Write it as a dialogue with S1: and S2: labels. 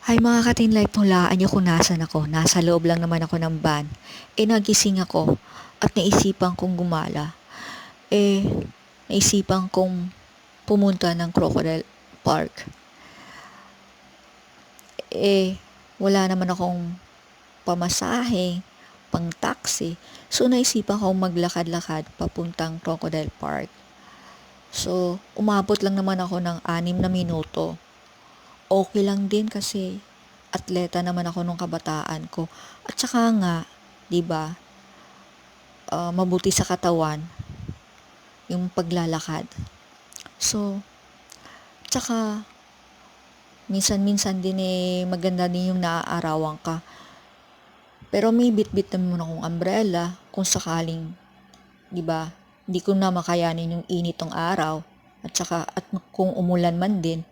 S1: Hi mga ka-teen life, hulaan niyo kung nasan ako. Nasa loob lang naman ako ng van. Nagising ako at naisipan kong gumala. Eh, naisipan kong pumunta ng Crocodile Park. Wala naman akong pamasahe, pang taxi. So, naisipan kong maglakad-lakad papuntang Crocodile Park. So, umabot lang naman ako ng 6 na minuto. Okay lang din kasi atleta naman ako nung kabataan ko. At saka nga, 'di ba, mabuti sa katawan yung paglalakad. So, tsaka minsan-minsan din maganda din yung naaarawan ka. Pero may bitbit naman akong umbrella kung sakaling, 'di ba, hindi ko na makayanin yung init ng araw at saka at kung umulan man din,